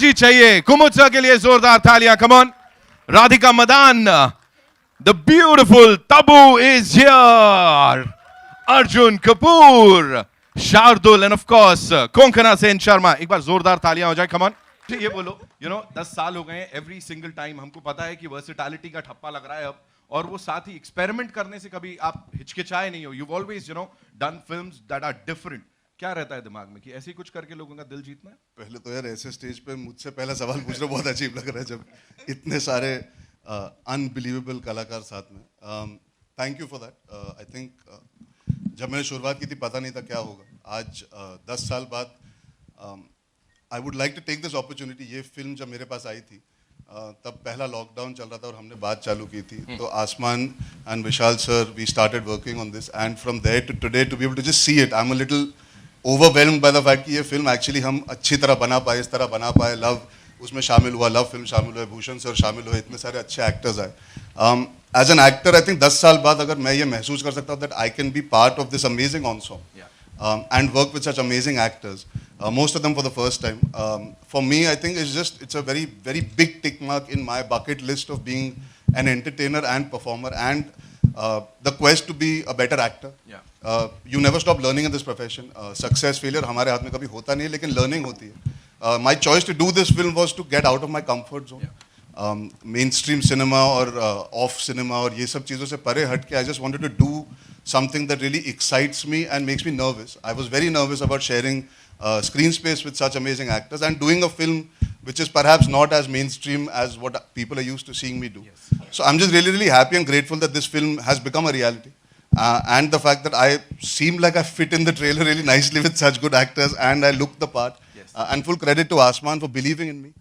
जी चाहिए कुमुद सर के लिए जोरदार तालियां. Come on, Radhika Madan, the beautiful Tabu is here. Arjun Kapoor, Shardul, and of course Konkona Sensharma. एक बार जोरदार तालियां हो जाए. Come on. ये बोलो, 10 साल हो गए हैं. एवरी सिंगल टाइम हमको पता है कि वर्सेटैलिटी का ठप्पा लग रहा है अब, और वो साथ ही एक्सपेरिमेंट करने से कभी आप हिचकिचाए नहीं हो. You've always done films that are different. क्या रहता है दिमाग में कि ऐसे ही कुछ करके लोगों का दिल जीतना है? पहले तो यार ऐसे स्टेज पे मुझसे पहला सवाल पूछना बहुत अजीब लग रहा है जब इतने सारे अनबिलीवेबल कलाकार साथ में. Thank you for that. I think जब मैंने शुरुआत की थी पता नहीं था क्या होगा. आज 10 साल बाद I would like to take this opportunity. ये फिल्म जब मेरे पास आई थी तब पहला लॉकडाउन चल रहा था और हमने बात चालू की थी. तो Aasmaan and Vishal sir, we started working on this, and from there to today to be able to just see it, I am a little overwhelmed by the fact कि ये फिल्म एक्चुअली हम अच्छी तरह बना पाए, इस तरह बना पाए. लव उसमें शामिल हुआ, लव फिल्म शामिल हुआ, भूषण सर शामिल हुए, इतने सारे अच्छे एक्टर्स आए. As an actor I think 10 साल बाद अगर मैं ये महसूस कर सकता हूँ that I can be part of this amazing ensemble and work with such amazing actors, most of them for the first time, for me I think it's a very very big tick mark in my bucket list of being an entertainer and performer, and the quest to be a better actor. You never stop learning in this profession. Success failure हमारे हाथ में कभी होता नहीं है, लेकिन learning होती है. My choice to do this film was to get out of my comfort zone. Mainstream cinema और off cinema और ये सब चीज़ों से परे हट के I just wanted to do something that really excites me and makes me nervous. I was very nervous about sharing screen space with such amazing actors and doing a film which is perhaps not as mainstream as what people are used to seeing me do. So I'm just really, really happy and grateful that this film has become a reality. And the fact that I seem like I fit in the trailer really nicely with such good actors and I look the part. And full credit to Aasmaan for believing in me,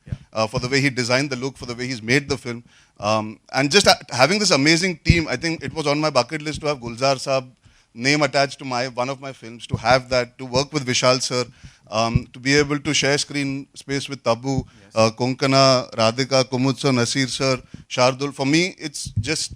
for the way he designed the look, for the way he's made the film. And just having this amazing team, I think it was on my bucket list to have Gulzar Saab name attached to one of my films, to have that, to work with Vishal sir, to be able to share screen space with Tabu, Konkona, Radhika, Kumud sir, Naseer sir, Shardul. For me, it's just,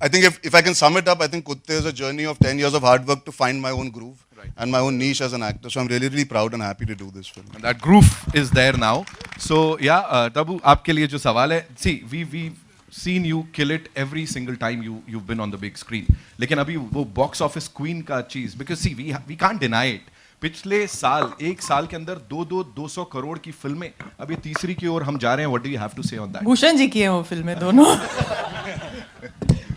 I think if I can sum it up, I think Kuttey is a journey of 10 years of hard work to find my own groove and my own niche as an actor. So I'm really, really proud and happy to do this film. And that groove is there now. So yeah, Tabu, आपके लिए जो सवाल है, see, we've seen you kill it every single time you've been on the big screen. लेकिन अभी वो box office queen का चीज़, because see, we can't deny it. पिछले साल, एक साल के अंदर 200 करोड़ की फिल्में, अभी तीसरी की ओर हम जा रहे हैं. What do you have to say on that? Bhushan ji की हैं वो फिल्में दोनों.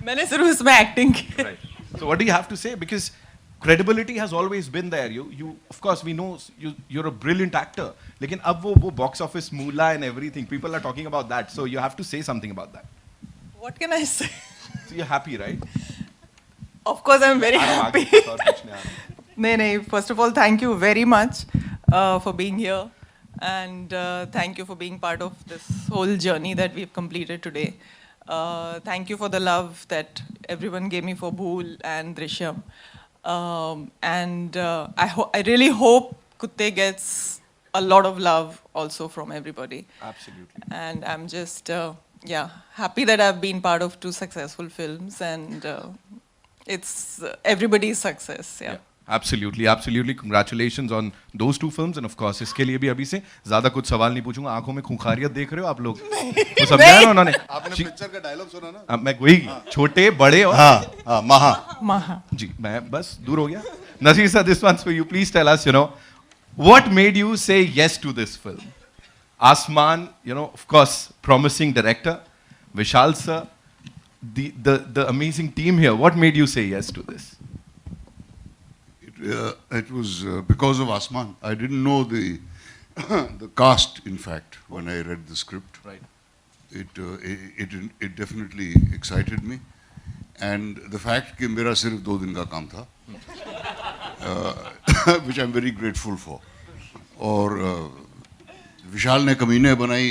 मैंने सिर्फ उसमें एक्टिंग की. Right. So what do you have to say? Because credibility has always been there. You of course we know you're a brilliant actor. लेकिन अब वो box office moolah and everything, people are talking about that. So you have to say something about that. What can I say? So you're happy, right? Of course I'm very happy. नहीं, first of all thank you very much for being here, and thank you for being part of this whole journey that we've completed today. Thank you for the love that everyone gave me for Bhool and Drishyam. And I really hope Kuttey gets a lot of love also from everybody. Absolutely. And I'm just happy that I've been part of 2 successful films, and it's everybody's success. Yeah. Absolutely. Congratulations on those 2 films, and of course इसके लिए भी अभी से ज़्यादा कुछ सवाल नहीं पूछूंगा. आंखों में खूंखारियत देख रहे हो आप लोग? वो समझा ना उन्होंने? आपने पिक्चर का डायलॉग सुना ना? मैं वही छोटे बड़े और Maha. जी मैं बस दूर हो गया. Naseer sir, this one's for you. Please tell us, what made you say yes to this film? Aasmaan, of course, promising director. Vishal sir, the amazing team here. What made you say yes to this? It was because of Aasmaan. I didn't know the cast, in fact, when I read the script. Right. It definitely excited me, and the fact कि मेरा सिर्फ 2 दिन का काम था, which I'm very grateful for. और विशाल ने कमीने बनाई,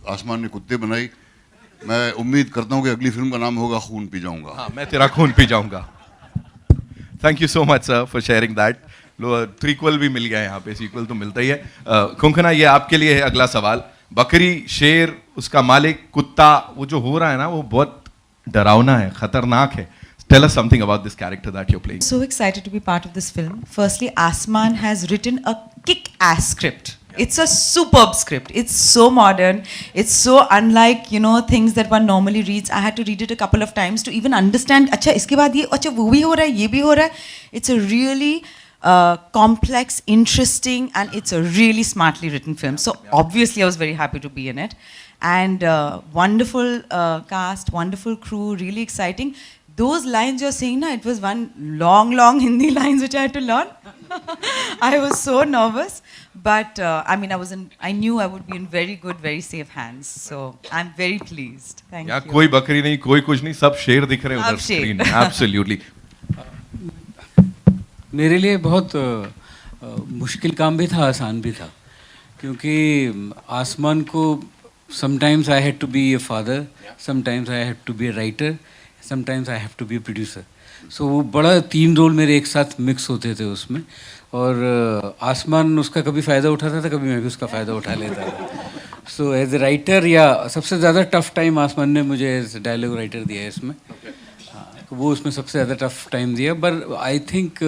आसमान ने कुत्ते बनाई. मैं उम्मीद करता हूँ कि अगली फिल्म का नाम होगा खून पी जाऊंगा. हाँ, मैं तेरा खून पी जाऊंगा. Thank you so much, sir, for sharing that. Prequel भी मिल गया है यहाँ पे, sequel तो मिलता ही है. कोंकणा, ये आपके लिए है अगला सवाल. बकरी, शेर, उसका मालिक, कुत्ता, वो जो हो रहा है ना, वो बहुत डरावना है, खतरनाक है. Tell us something about this character that you're playing. So excited to be part of this film. Firstly, Aasmaan has written a kick-ass script. It's a superb script. It's so modern. It's so unlike, you know, things that one normally reads. I had to read it a couple of times to even understand, अच्छा इसके बाद ये, अच्छा वो भी हो रहा है, ये भी हो रहा है. It's a really complex, interesting, and it's a really smartly written film. So obviously I was very happy to be in it. And wonderful cast, wonderful crew, really exciting. Those lines you're saying, na, it was one long Hindi lines which I had to learn. I was so nervous, but I mean, I knew I would be in very good, very safe hands. So I'm very pleased. Thank you. कोई बकरी नहीं, कोई कुछ नहीं, सब शेर दिख रहे हैं उधर स्क्रीन में. Absolutely. मेरे लिए बहुत मुश्किल काम भी था, आसान भी था, क्योंकि आसमान को sometimes I had to be a father, sometimes I had to be a writer, sometimes I have to be a producer. So वो बड़ा 3 रोल मेरे एक साथ मिक्स होते थे उसमें, और आसमान उसका कभी फ़ायदा उठाता था, कभी मैं भी उसका फ़ायदा उठा लेता था. सो एज ए राइटर, या सबसे ज़्यादा टफ टाइम आसमान ने मुझे एज डायलॉग राइटर दिया है इसमें. वो उसमें सबसे ज़्यादा टफ टाइम दिया. बट आई थिंक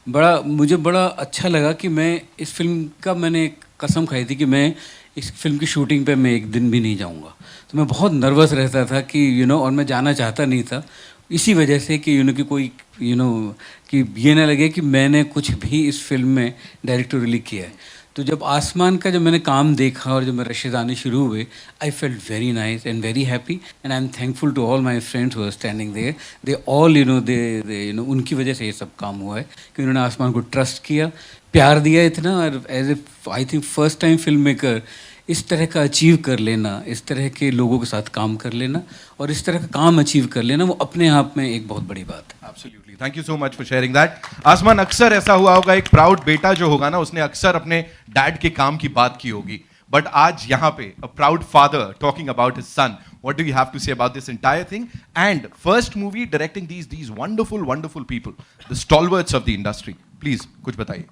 मुझे बड़ा अच्छा लगा कि मैं इस फिल्म का, मैंने एक कसम खाई थी कि मैं इस फिल्म की शूटिंग पे मैं एक दिन भी नहीं जाऊंगा. तो मैं बहुत नर्वस रहता था कि और मैं जाना चाहता नहीं था, इसी वजह से कि कि कोई कि ये ना लगे कि मैंने कुछ भी इस फिल्म में डायरेक्टोरियली किया है. तो जब आसमान का मैं काम देखा और जब मेरे रशेद आने शुरू हुए, I felt very nice and very happy, and I am thankful to all my friends who are standing there. They all they उनकी वजह से ये सब काम हुआ है कि उन्होंने आसमान को ट्रस्ट किया, प्यार दिया इतना. और as a I think first time film maker इस तरह का अचीव कर लेना, इस तरह के लोगों के साथ काम कर लेना और इस तरह का काम अचीव कर लेना, वो अपने आप में एक बहुत बड़ी बात है. Absolutely. Thank you so much for sharing that. आसमान, अक्सर ऐसा हुआ होगा, एक प्राउड बेटा जो होगा ना, उसने अक्सर अपने डैड के काम की बात की होगी. बट आज यहाँ पे a proud father talking about his son. What do you have to say about this entire thing? And first movie directing these wonderful people, the stalwarts of the industry. Please कुछ बताइए.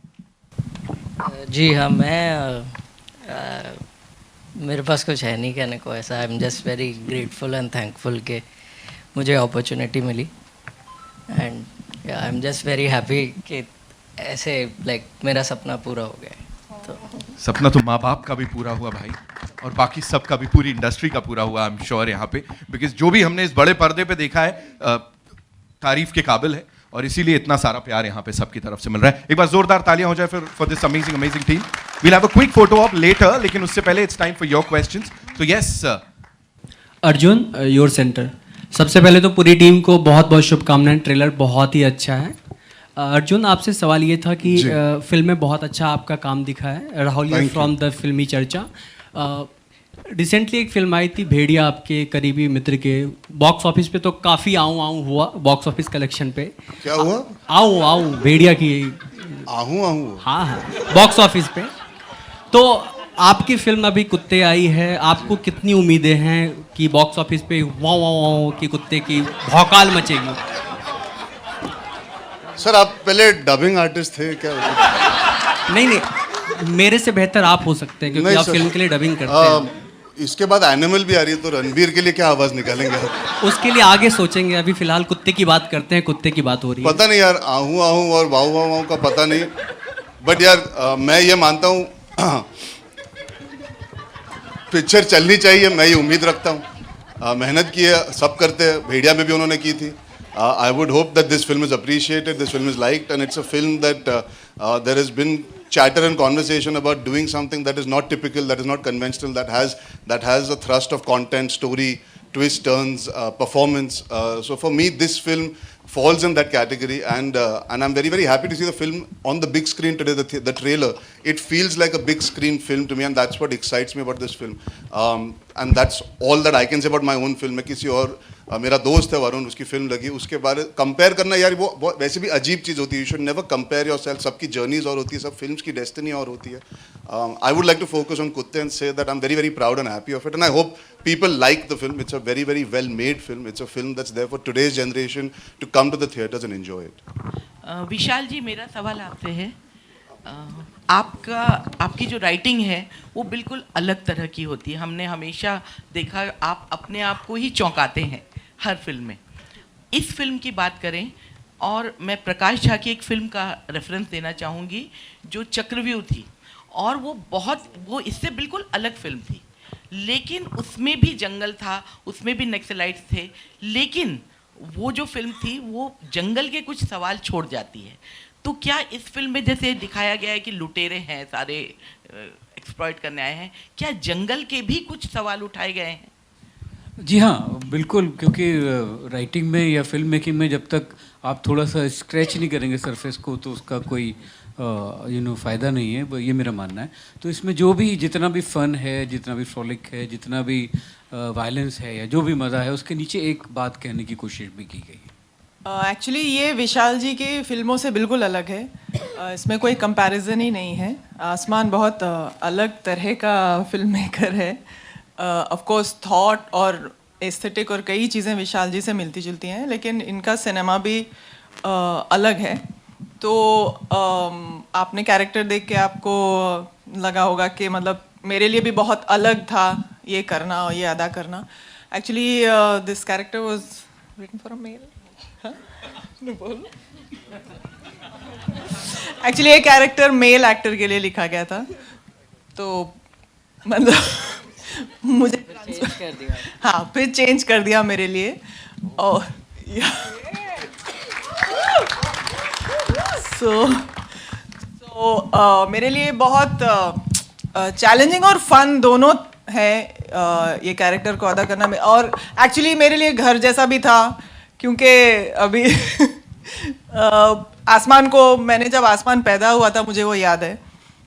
जी हाँ, मैं मेरे पास कुछ है नहीं कहने को ऐसा. I am just very grateful and thankful कि मुझे अपॉर्चुनिटी मिली, and I am just very happy कि ऐसे लाइक मेरा सपना पूरा हो गया. तो सपना तो माँ बाप का भी पूरा हुआ भाई, और बाकी सबका भी, पूरी इंडस्ट्री का पूरा हुआ. आई एम श्योर यहाँ पे, बिकॉज जो भी हमने इस बड़े पर्दे पे देखा है तारीफ के काबिल है, और इसीलिए इतना सारा प्यार यहाँ पे सबकी तरफ से मिल रहा है. एक बार जोरदार तालियां हो जाए फिर for this amazing team. We'll have a quick photo op later, लेकिन उससे पहले it's time for your questions. तो यस अर्जुन, योर सेंटर. सबसे पहले तो पूरी टीम को बहुत बहुत शुभकामनाएं. ट्रेलर बहुत ही अच्छा है. अर्जुन, आपसे सवाल ये था कि फिल्म में बहुत अच्छा आपका काम दिखा है. राहुल फ्रॉम द फिल्मी चर्चा. रिसेंटली एक फिल्म आई थी भेड़िया, आपके करीबी मित्र के. बॉक्स ऑफिस पे तो काफ़ी आऊँ हुआ बॉक्स ऑफिस कलेक्शन पे. क्या हुआ? आऊँ भेड़िया की आहूँ. हाँ, बॉक्स ऑफिस पे. तो आपकी फिल्म अभी कुत्ते आई है, आपको कितनी उम्मीदें हैं कि बॉक्स ऑफिस पे वाँ वाँ वाँ की कुत्ते की भौकाल मचेगी? सर, आप पहले डबिंग आर्टिस्ट थे क्या? नहीं, मेरे से बेहतर आप हो सकते हैं क्योंकि आप फिल्म के लिए डबिंग करते हैं. इसके बाद एनिमल भी आ रही है, तो रणबीर के लिए क्या आवाज निकालेंगे आप? उसके लिए आगे सोचेंगे. अभी फिलहाल कुत्ते की बात करते हैं. कुत्ते की बात हो रही है. पता नहीं यार, आहूँ आहूँ और वाऊ वाऊ वाऊ का पता नहीं. बट यार मैं ये मानता हूँ पिक्चर चलनी चाहिए, मैं ये उम्मीद रखता हूँ. मेहनत की है, सब करते हैं. भेड़िया में भी उन्होंने की थी. I would hope that this film is appreciated, this film is liked, and it's a film that there has been chatter and conversation about doing something that is not typical, that is not conventional, that has a thrust of content, story, twists, turns, performance. So for me, this film falls in that category, and I'm very, very happy to see the film on the big screen today. The trailer, it feels like a big screen film to me, and that's what excites me about this film. And that's all that I can say about my own film. मैं किसी और मेरा दोस्त है वरुण, उसकी film लगी, उसके बारे कंपेयर करना यार वो वैसे भी अजीब चीज़ होती है. You should never compare yourself. सबकी जर्नीज और होती है, सब फिल्म्स की डेस्टिनी और होती है. I would like to focus on कुत्ते एंड से that I am very very proud and happy of it, and I hope people like the film. It's a very, very well made film. It's a film that's there for today's generation to come to the theaters and enjoy it. विशाल जी, मेरा सवाल आपसे है. आपकी जो writing है वो बिल्कुल अलग तरह की होती है. हमने हमेशा देखा आप अपने आप को ही चौंकाते हैं. हर फिल्म में। इस फिल्म की बात करें और मैं प्रकाश झा की एक फिल्म का रेफरेंस देना चाहूँगी जो चक्रव्यूह थी, और वो इससे बिल्कुल अलग फिल्म थी, लेकिन उसमें भी जंगल था, उसमें भी नक्सलाइट्स थे, लेकिन वो जो फिल्म थी वो जंगल के कुछ सवाल छोड़ जाती है। तो क्या इस फिल्म में जैसे दिखाया गया है कि लुटेरे हैं, सारे एक्सप्लॉइट करने आए हैं, क्या जंगल के भी कुछ सवाल उठाए गए हैं? जी हाँ, बिल्कुल, क्योंकि राइटिंग में या फिल्म मेकिंग में जब तक आप थोड़ा सा स्क्रैच नहीं करेंगे सरफेस को तो उसका कोई फ़ायदा नहीं है, ये मेरा मानना है। तो इसमें जो भी जितना भी फ़न है, जितना भी फ्रॉलिक है, जितना भी वायलेंस है या जो भी मज़ा है, उसके नीचे एक बात कहने की कोशिश भी की गई है। एक्चुअली ये विशाल जी की फिल्मों से बिल्कुल अलग है। इसमें कोई कंपैरिजन ही नहीं है। आसमान बहुत अलग तरह का फिल्म मेकर है। ऑफ कोर्स थॉट और एस्थेटिक और कई चीज़ें विशाल जी से मिलती जुलती हैं, लेकिन इनका सिनेमा भी अलग है। तो आपने कैरेक्टर देख के आपको लगा होगा कि मतलब मेरे लिए भी बहुत अलग था ये करना और ये अदा करना। Actually this character was written for a male. Actually ये कैरेक्टर मेल एक्टर के लिए लिखा गया था, तो मतलब मुझे चेंज कर दिया। हाँ, फिर चेंज कर दिया मेरे लिए। और मेरे लिए बहुत चैलेंजिंग और फन दोनों है ये कैरेक्टर को अदा करना में। और एक्चुअली मेरे लिए घर जैसा भी था, क्योंकि अभी आसमान को मैंने जब आसमान पैदा हुआ था मुझे वो याद है।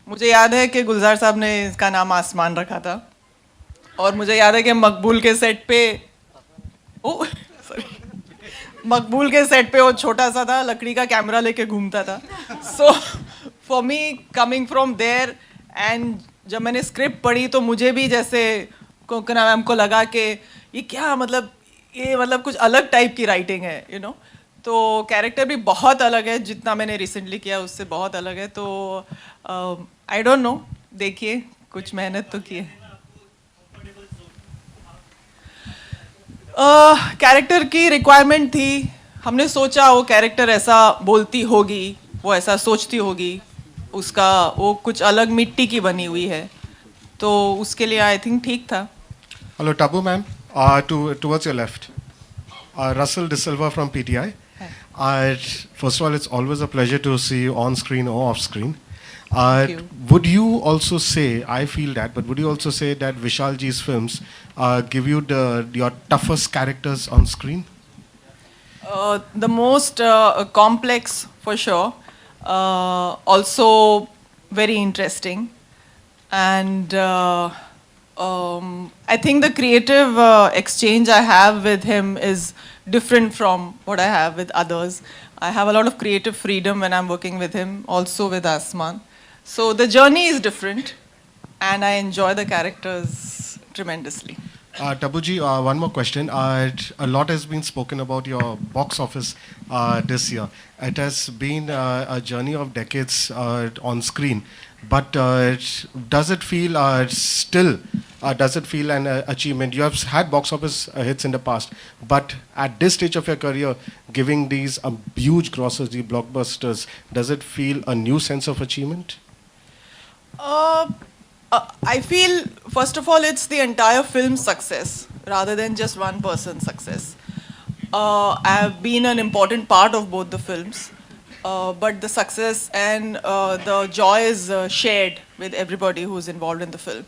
मुझे याद है कि गुलजार साहब ने इसका नाम आसमान रखा था, और मुझे याद है कि मकबूल के सेट पे मकबूल के सेट पे वो छोटा सा था, लकड़ी का कैमरा लेके घूमता था। So for me coming from there, and जब मैंने स्क्रिप्ट पढ़ी तो मुझे भी जैसे कोंकणा मैम को लगा कि ये क्या मतलब ये मतलब कुछ अलग टाइप की राइटिंग है, यू नो। तो कैरेक्टर भी बहुत अलग है, जितना मैंने रिसेंटली किया उससे बहुत अलग है। तो आई डोंट नो, देखिए कुछ मेहनत तो की है। कैरेक्टर की रिक्वायरमेंट थी, हमने सोचा वो कैरेक्टर ऐसा बोलती होगी, वो ऐसा सोचती होगी, उसका वो कुछ अलग मिट्टी की बनी हुई है, तो उसके लिए आई थिंक ठीक था। Hello, Tabu ma'am. Towards your left. Russell De Silva from PTI. First of all, it's always a pleasure to see you on screen or off screen. Thank you. Would you also say, I feel that, but would you also say that Vishal ji's films give you your toughest characters on screen? The most complex for sure, also very interesting, and I think the creative exchange I have with him is different from what I have with others. I have a lot of creative freedom when I'm working with him, also with Aasmaan. So the journey is different, and I enjoy the characters tremendously. Tabuji, one more question. A lot has been spoken about your box office this year. It has been a journey of decades on screen. But does it feel does it feel an achievement? You have had box office hits in the past, but at this stage of your career, giving these huge grosses, the blockbusters, does it feel a new sense of achievement? I feel, first of all, it's the entire film's success rather than just one person's success. I have been an important part of both the films, but the success and the joy is shared with everybody who's involved in the film.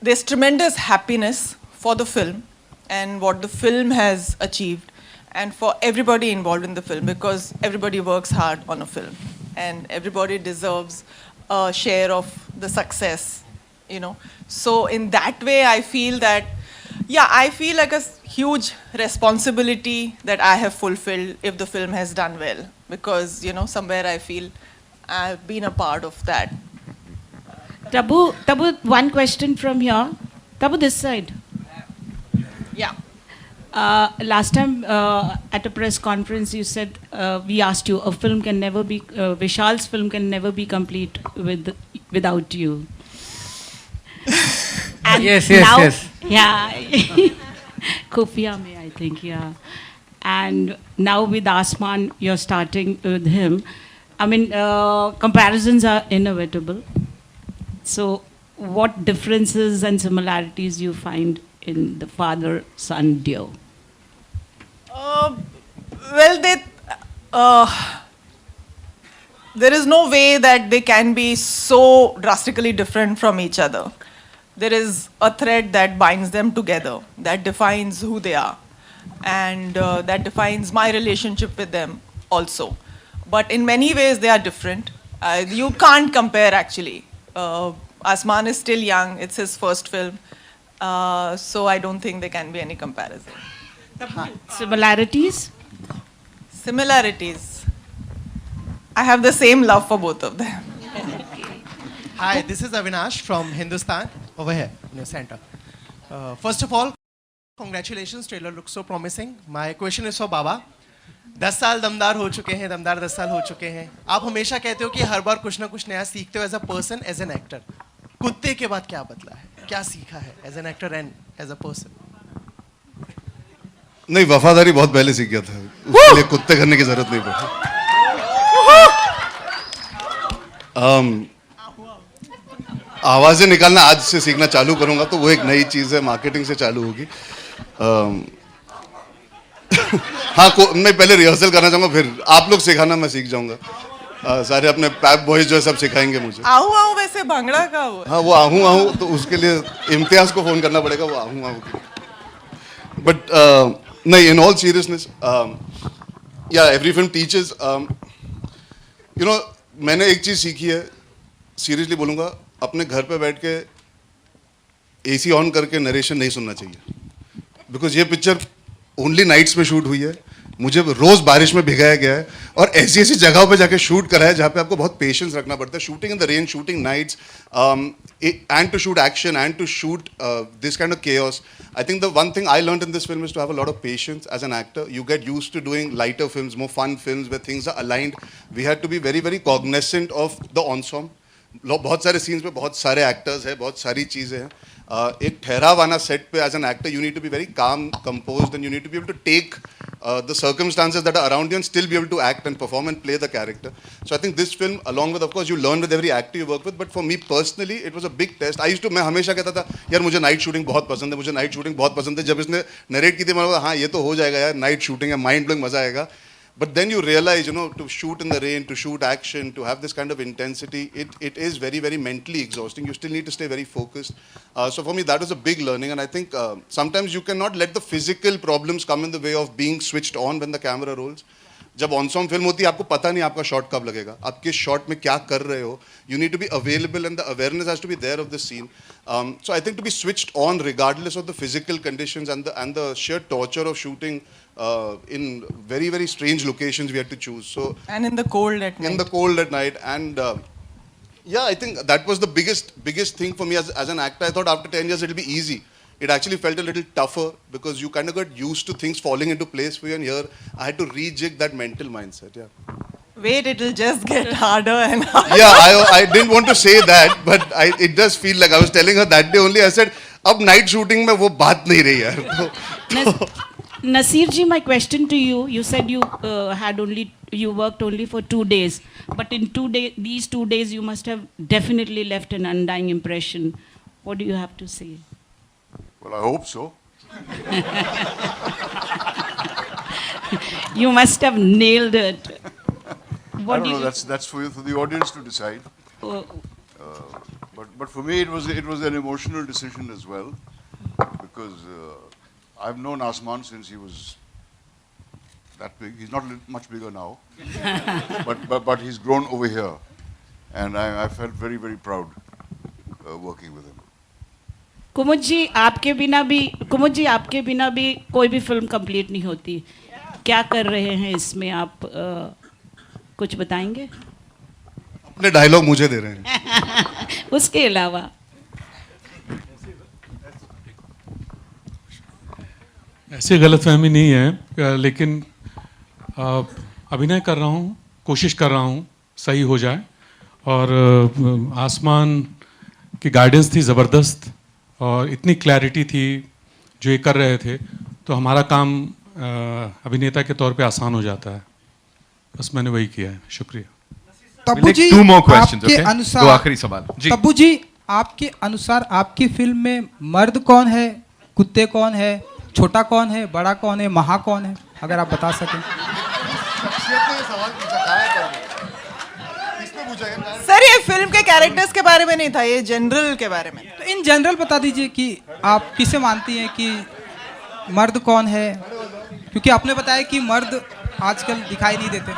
There's tremendous happiness for the film and what the film has achieved, and for everybody involved in the film, because everybody works hard on a film and everybody deserves a share of the success, you know. So in that way I feel that, yeah, I feel like a huge responsibility that I have fulfilled if the film has done well, because, you know, somewhere I feel I've been a part of that. Tabu, one question from here. Tabu, this side. Yeah. Last time at a press conference, you said, we asked you, a film can never be, Vishal's film can never be complete without you. And yes. Yeah. Khufia mein, I think, yeah. And now with Aasmaan, you're starting with him. I mean, comparisons are inevitable. So, what differences and similarities you find in the father-son duo? Well, there is no way that they can be so drastically different from each other. There is a thread that binds them together, that defines who they are, and that defines my relationship with them also. But in many ways, they are different. You can't compare, actually. Aasmaan is still young. It's his first film. So I don't think there can be any comparison. Similarities? Similarities. I have the same love for both of them. Hi, this is Avinash from Hindustan, over here in the center. First of all, congratulations, trailer looks so promising. My question is for Baba. 10 साल दमदार हो चुके हैं, दमदार 10 साल हो चुके हैं. आप हमेशा कहते हो कि हर बार कुछ ना कुछ नया सीखते हो as a person, as an actor. कुत्ते के बाद क्या बदला है, क्या सीखा है as an actor and as a person? नहीं, वफादारी बहुत पहले सीख गया था, उसके लिए कुत्ते करने की जरूरत नहीं पड़ी. आवाजें निकालना आज से सीखना चालू करूंगा, तो वो एक नई चीज है, मार्केटिंग से चालू होगी. हाँ, मैं पहले रिहर्सल करना चाहूंगा, फिर आप लोग सिखाना, मैं सीख जाऊंगा. सारे अपने पैप बॉयज जो है सब सिखाएंगे मुझे. आहू आहू वैसे भांगड़ा का हुआ. हाँ, वो आहू आहू तो उसके लिए इम्तियाज को फोन करना पड़ेगा, वो आहू आहू. बट नहीं, इन ऑल सीरियसनेस, या every film teachers. You know, मैंने एक चीज सीखी है, सीरियसली बोलूंगा, अपने घर पे बैठ के एसी ऑन करके नरेशन नहीं सुनना चाहिए. बिकॉज ये पिक्चर ओनली नाइट्स में शूट हुई है, मुझे रोज बारिश में भिगाया गया है, और ऐसी ऐसी जगहों पे जाके शूट करा है जहाँ पे आपको बहुत पेशेंस रखना पड़ता है. Shooting in the rain, shooting nights, and to shoot action and to shoot this kind of chaos. I think the one thing I learned in this film is to have a lot of patience as an actor. You get used to doing lighter films, more fun films where things are aligned. We had to be very, very cognizant of the ensemble. बहुत सारे scenes पे बहुत सारे actors हैं, बहुत सारी चीज़ें हैं. एक ठहराव आना सेट पे as an actor, you need to be very calm, composed, and you need to be able to take the circumstances that are around you and still be able to act and perform and play the character. So I think this film, along with, of course, you learn with every actor you work with, but for me personally, it was a big test. मैं हमेशा कहता था, यार मुझे night shooting बहुत पसंद है, मुझे नाइट शूटिंग बहुत पसंद है. जब इसने नरेट की थी, मैंने कहा हाँ ये तो हो जाएगा यार, नाइट शूटिंग है, माइंड ब्लोइंग मजा आएगा. But then you realize, you know, to shoot in the rain, to shoot action, to have this kind of intensity, it is very, very mentally exhausting. You still need to stay very focused. So for me, that was a big learning. And I think sometimes you cannot let the physical problems come in the way of being switched on when the camera rolls. जब ऑनसॉम film होती है, आपको पता नहीं आपका shot कब लगेगा, आप किस शॉट में क्या कर रहे हो. You need to be available and the awareness has to be there of the scene. So I think to be switched on regardless of the physical conditions and the sheer torture of shooting in very, very strange locations we had to choose. So And in the cold at night. In the cold at night. And yeah, I think that was the biggest thing for me as an actor. I thought after 10 years it'll be easy. It actually felt a little tougher because you kind of got used to things falling into place for you, and here I had to rejig that mental mindset. Yeah. Wait, it'll just get harder and harder. Yeah, I didn't want to say that, but it does feel like I was telling her that day only. I said, अब night shooting में वो बात नहीं रही यार. Naseer ji, my question to you, you said you you worked only for 2 days, but in these 2 days you must have definitely left an undying impression. What do you have to say? Well, I hope so. You must have nailed it. I don't know. That's for the audience to decide. But for me, it was an emotional decision as well, because I've known Aasmaan since he was that big. He's not much bigger now, but he's grown over here, and I felt very, very proud working with him. कुमुद जी आपके बिना भी कोई भी film complete नहीं होती. क्या कर रहे हैं इसमें आप, कुछ बताएंगे? अपने डायलॉग मुझे दे रहे हैं. उसके अलावा ऐसी गलतफहमी नहीं है, लेकिन अभिनय कर रहा हूँ, कोशिश कर रहा हूँ सही हो जाए. और आसमान की गाइडेंस थी ज़बरदस्त, और इतनी क्लैरिटी थी, जो ये कर रहे थे तो हमारा काम अभिनेता के तौर पे आसान हो जाता है. बस मैंने वही किया है. शुक्रिया. तब्बू जी, Two more questions, आपके okay? अनुसार, दो आखिरी सवाल जी. तब्बू जी, आपके अनुसार आपकी फिल्म में मर्द कौन है, कुत्ते कौन है, छोटा कौन है, बड़ा कौन है, महा कौन है, अगर आप बता सकें. सर ये फिल्म के कैरेक्टर्स के बारे में नहीं था, ये जनरल के बारे में. तो इन जनरल बता दीजिए कि आप किसे मानती हैं कि मर्द कौन है, क्योंकि आपने बताया कि मर्द आजकल दिखाई नहीं देते.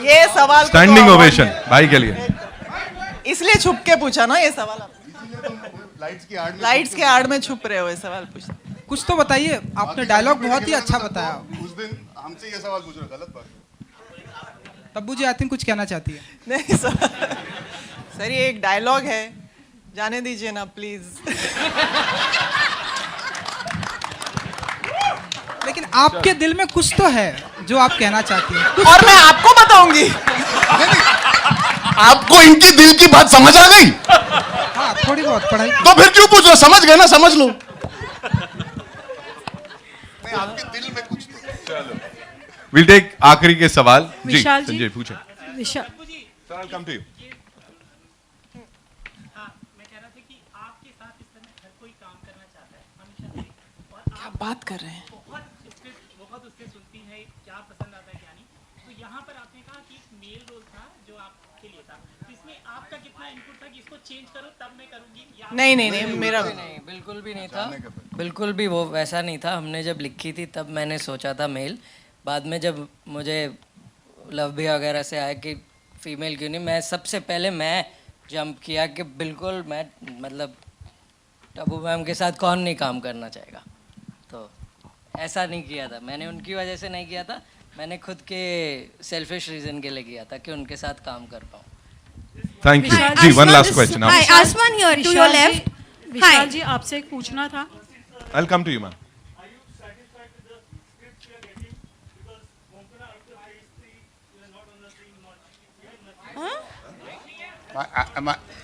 ये सवाल स्टैंडिंग ओवेशन भाई के लिए. इसलिए छुप के पूछा ना ये सवाल. लाइट्स के आड़ में छुप रहे हो, ये सवाल पूछ. कुछ तो बताइए, आपने डायलॉग बहुत ही अच्छा बताया. उस दिन हमसे ये सवाल पूछ रहे, गलत बात. तब्बू जी आई थिंक कुछ कहना चाहती है. नहीं सर ये एक डायलॉग है, जाने दीजिए ना प्लीज. लेकिन आपके दिल में कुछ तो है जो आप कहना चाहती हैं. और मैं आपको बताऊंगी. आपको इनकी दिल की बात समझ आ गई? हाँ थोड़ी बहुत पढ़ाई. तो फिर क्यों पूछ रहे? समझ गए ना, समझ लो. आपके दिल में कुछ तो. चलो we'll take आखिरी के सवाल. जी विशाल जी, संजय पूछे. विशाल sir I'll come to you. क्या बात कर रहे हैं? नहीं नहीं नहीं, मेरा नहीं, बिल्कुल भी नहीं था. बिल्कुल भी वो वैसा नहीं था. हमने जब लिखी थी तब मैंने सोचा था मेल. बाद में जब मुझे लव भी वगैरह से आया कि फीमेल क्यों नहीं, मैं सबसे पहले मैं जंप किया कि बिल्कुल मैं मतलब टबू मैम के साथ कौन नहीं काम करना चाहेगा. तो ऐसा नहीं किया था मैंने, उनकी वजह से नहीं किया था. मैंने खुद के सेल्फिश रीज़न के लिए किया था कि उनके साथ काम कर पाऊँ. Thank you. Ji one last question. Hi, Aasmaan here to your left. विशाल जी आपसे एक पूछना था. I'll come to you, ma'am.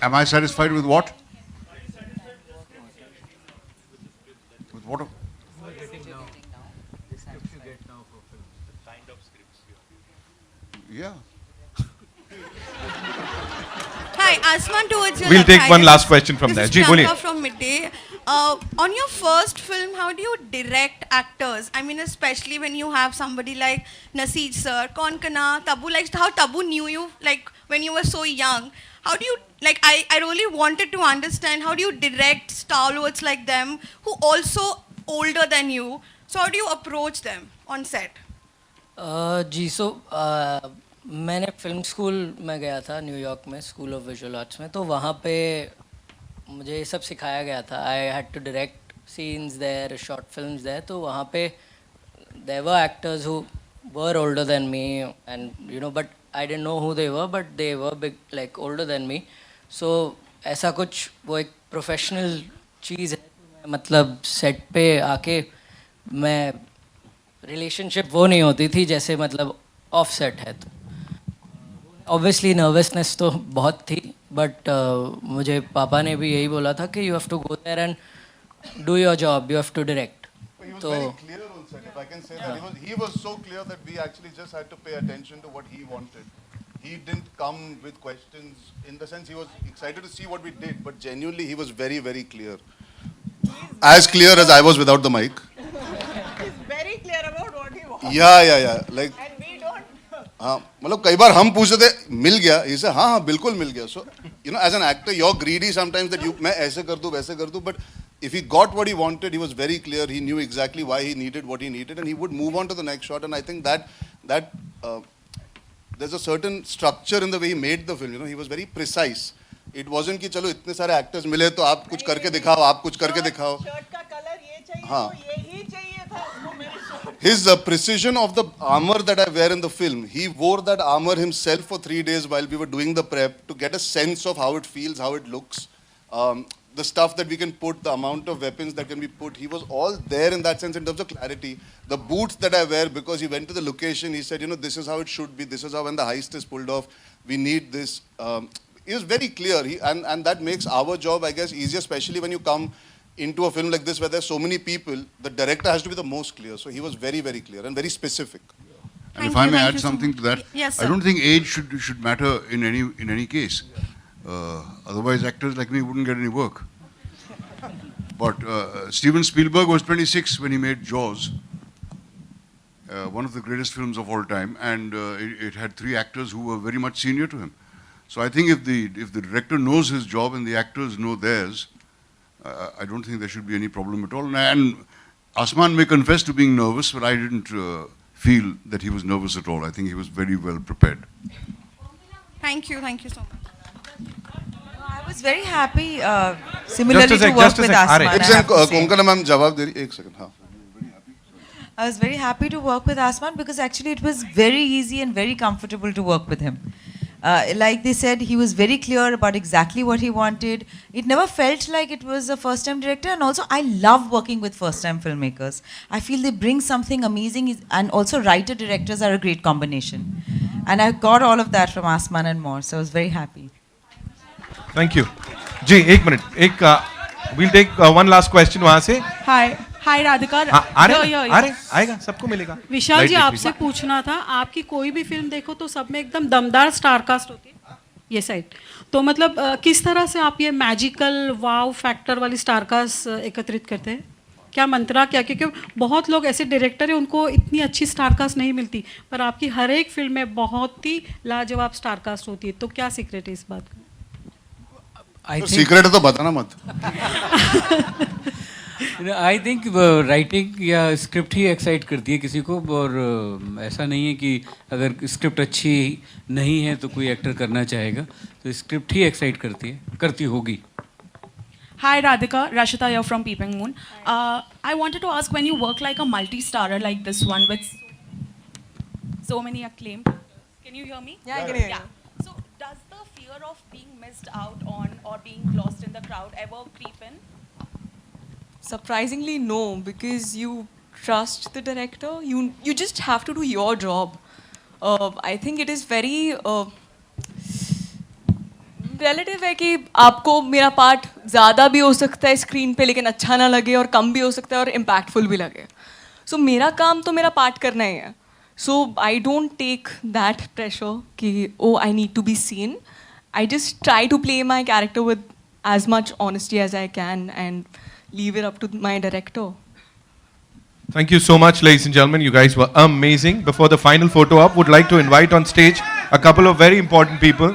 Am I satisfied with what? With what? Yeah. Hi, Aasmaan towards your We'll left. take Hi, one this last is- question from this there. is जी बोलिए. Priyanka from Midday. On your first film, how do you direct actors? I mean, especially when you have somebody like Naseeruddin sir, Konkona, Tabu, like how Tabu knew you, like when you were so young. How do you, like, I really wanted to understand, how do you direct stalwarts like them who also older than you? So how do you approach them on set? जी मैंने film school में गया था New York में, school of visual arts में. तो वहाँ पे मुझे ये सब सिखाया गया था. I had to direct scenes there, short films there. तो वहाँ पे there were actors who were older than me and you know, but I didn't know who they were, but they were big like older than me. So ऐसा कुछ वो एक professional चीज़ है. मतलब set पे आके मैं रिलेशनशिप वो नहीं होती थी जैसे मतलब ऑफ सेट है. तो ऑब्वियसली नर्वसनेस तो बहुत थी, बट मुझे पापा ने भी यही बोला था कि you have to go there and do your job, you have to direct. तो If I can say that, he was so clear that we actually just had to pay attention to what he wanted. He didn't come with questions. In the sense, he was excited to see what we did, but genuinely, he was very, very clear. As clear as I was without the mic. He's very clear about what he wants. Yeah. Like. And we don't. हाँ, मतलब कई बार हम पूछते थे मिल गया, इसे हाँ बिल्कुल मिल गया. So you know as an actor you are greedy sometimes that you मैं ऐसे कर दूँ वैसे कर दूँ, but if he got what he wanted, he was very clear. He knew exactly why he needed what he needed, and he would move on to the next shot. And I think that there's a certain structure in the way he made the film. You know, he was very precise. It wasn't कि चलो इतने सारे actors मिले तो आप कुछ करके दिखाओ, आप कुछ करके दिखाओ. शर्ट का कलर ये चाहिए, हाँ. तो यही चाहिए था उसको मेरी shirt. His precision of the armor that I wear in the film, he wore that armor himself for 3 days while we were doing the prep to get a sense of how it feels, how it looks. The stuff that we can put, the amount of weapons that can be put, he was all there in that sense in terms of clarity. The boots that I wear, because he went to the location, he said, you know, this is how it should be, this is how when the heist is pulled off, we need this. He was very clear, and that makes our job, I guess, easier, especially when you come into a film like this where there's so many people, the director has to be the most clear. So he was very, very clear and very specific. And if I may add something to that, Yes, I sir. don't think age should matter in any case. Otherwise, actors like me wouldn't get any work. But Steven Spielberg was 26 when he made Jaws, one of the greatest films of all time, and it had 3 actors who were very much senior to him. So I think if the director knows his job and the actors know theirs, I don't think there should be any problem at all. And Aasmaan may confess to being nervous, but I didn't feel that he was nervous at all. I think he was very well prepared. Thank you so much. I was very happy, similarly, to work with Aasmaan. एक second Konkona ma'am जवाब दे रही एक second हाँ I was very happy to work with Aasmaan because actually it was very easy and very comfortable to work with him. Like they said, he was very clear about exactly what he wanted. It never felt like it was a first-time director, and also I love working with first-time filmmakers. I feel they bring something amazing, and also writer-directors are a great combination. And I got all of that from Aasmaan and more, so I was very happy. Thank you. जी एक minute we'll take one last question वहाँ से. हाय राधिका आएगा सबको मिलेगा. विशाल जी आपसे पूछना था, आपकी कोई भी फिल्म देखो तो सब में एकदम दमदार स्टार कास्ट होती है ये साइड, तो मतलब किस तरह से आप ये मैजिकल वाव फैक्टर वाली स्टार कास्ट एकत्रित करते हैं? क्या मंत्रा क्या, क्योंकि बहुत लोग ऐसे डायरेक्टर हैं उनको इतनी अच्छी स्टार कास्ट नहीं मिलती, पर आपकी हर एक फिल्म में बहुत ही लाजवाब स्टार कास्ट होती है, तो क्या सीक्रेट है इस बात का? सीक्रेट है तो बताना मत. आई थिंक राइटिंग या स्क्रिप्ट ही एक्साइट करती है किसी को, और ऐसा नहीं है कि अगर स्क्रिप्ट अच्छी नहीं है तो कोई एक्टर करना चाहेगा, तो स्क्रिप्ट ही एक्साइट करती होगी. Hi Radhika, Rashita here from Peeping Moon. I wanted to ask, when you work like a multi-starrer like this one with so many acclaim, can you hear me? Yeah, I can hear you. So does the fear of being missed out on or being lost in the crowd ever creep in? Surprisingly, no, because you trust the director. You just have to do your job. I think it is very relative है कि आपको मेरा part ज़्यादा भी हो सकता है screen पे लेकिन अच्छा ना लगे, और कम भी हो सकता है और इम्पैक्टफुल भी लगे. सो मेरा काम तो मेरा पार्ट करना ही है. So I don't take that pressure कि oh I need to be seen. I just try to play my character with as much honesty as I can and leave it up to my director. Thank you so much, ladies and gentlemen. You guys were amazing. Before the final photo op, would like to invite on stage a couple of very important people.